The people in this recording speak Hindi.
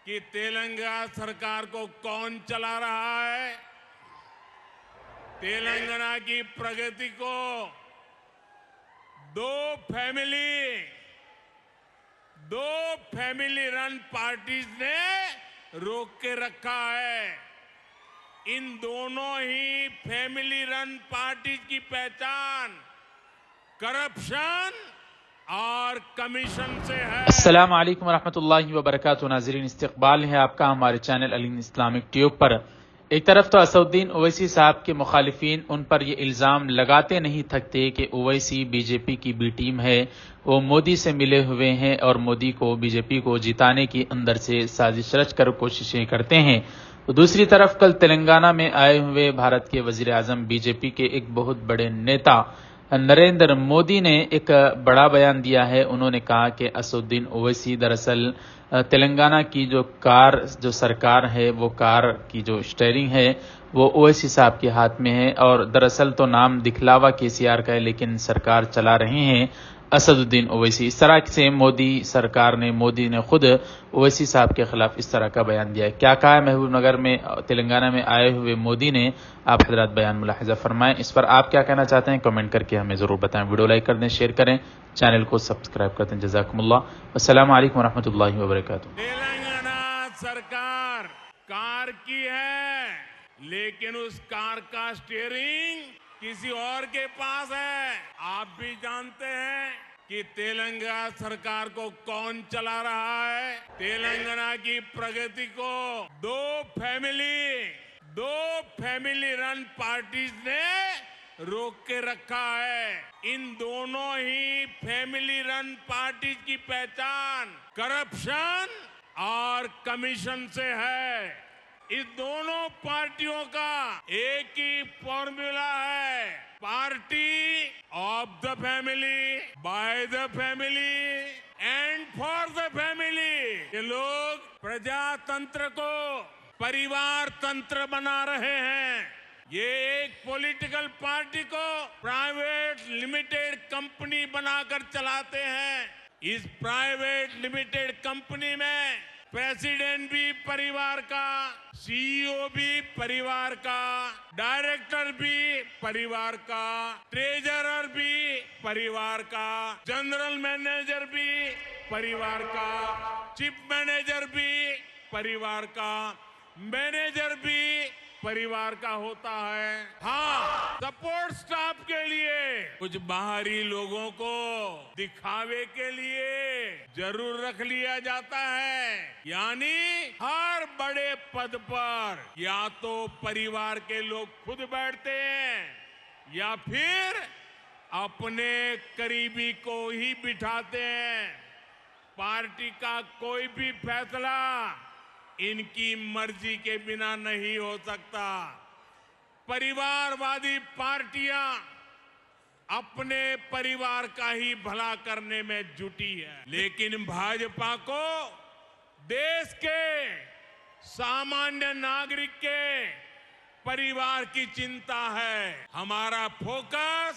कि तेलंगाना सरकार को कौन चला रहा है। तेलंगाना की प्रगति को दो फैमिली रन पार्टीज ने रोक के रखा है। इन दोनों ही फैमिली रन पार्टीज की पहचान करप्शन और कमीशन से है। अस्सलाम वालेकुम वरहमतुल्लाहि वबरकातुहू। नाज़रीन, इस्तकबाल है आपका हमारे चैनल अल इस्लामिक ट्यूब पर। एक तरफ तो असदुद्दीन ओवैसी साहब के मुखालिफिन उन पर ये इल्ज़ाम लगाते नहीं थकते कि ओवैसी बीजेपी की बी टीम है, वो मोदी से मिले हुए हैं और मोदी को बीजेपी को जिताने की अंदर से साजिश रच कर कोशिशें करते हैं। तो दूसरी तरफ कल तेलंगाना में आए हुए भारत के वजीर आजम बीजेपी के एक बहुत बड़े नेता नरेंद्र मोदी ने एक बड़ा बयान दिया है। उन्होंने कहा कि असदुद्दीन ओवैसी दरअसल तेलंगाना की जो सरकार है, वो कार की जो स्टीयरिंग है वो ओवैसी साहब के हाथ में है और दरअसल तो नाम दिखलावा केसीआर का है, लेकिन सरकार चला रहे हैं असदुद्दीन ओवैसी। इस तरह से मोदी ने खुद ओवैसी साहब के खिलाफ इस तरह का बयान दिया है। क्या कहा है महबूब नगर में तेलंगाना में आए हुए मोदी ने, आप हजरात बयान मुलाहिजा फरमाएं। इस पर आप क्या कहना चाहते हैं कमेंट करके हमें जरूर बताएं। वीडियो लाइक कर दें, शेयर करें, चैनल को सब्सक्राइब कर दें। जज़ाकुमुल्लाह। अस्सलामु अलैकुम वरहमतुल्लाहि वबरकातुहू। तेलंगाना सरकार कार की है, लेकिन उस कार का स्टीयरिंग किसी और के पास है। आप भी जानते हैं कि तेलंगाना सरकार को कौन चला रहा है। तेलंगाना की प्रगति को दो फैमिली रन पार्टीज ने रोक के रखा है। इन दोनों ही फैमिली रन पार्टीज की पहचान करप्शन और कमीशन से है। इस दोनों पार्टियों का एक ही फॉर्मूला है, party of the family, by the family and for the family. ये लोग प्रजातंत्र को परिवार तंत्र बना रहे हैं। ये एक पॉलिटिकल पार्टी को प्राइवेट लिमिटेड कंपनी बनाकर चलाते हैं। इस प्राइवेट लिमिटेड कंपनी में प्रेसिडेंट भी परिवार का, सीईओ भी परिवार का, डायरेक्टर भी परिवार का, ट्रेजरर भी परिवार का, जनरल मैनेजर भी परिवार का, चीफ मैनेजर भी परिवार का, मैनेजर भी परिवार का होता है। हाँ, सपोर्ट स्टाफ के लिए कुछ बाहरी लोगों को दिखावे के लिए जरूर रख लिया जाता है। यानी हर बड़े पद पर या तो परिवार के लोग खुद बैठते हैं या फिर अपने करीबी को ही बिठाते हैं। पार्टी का कोई भी फैसला इनकी मर्जी के बिना नहीं हो सकता। परिवारवादी पार्टियां अपने परिवार का ही भला करने में जुटी है, लेकिन भाजपा को देश के सामान्य नागरिक के परिवार की चिंता है। हमारा फोकस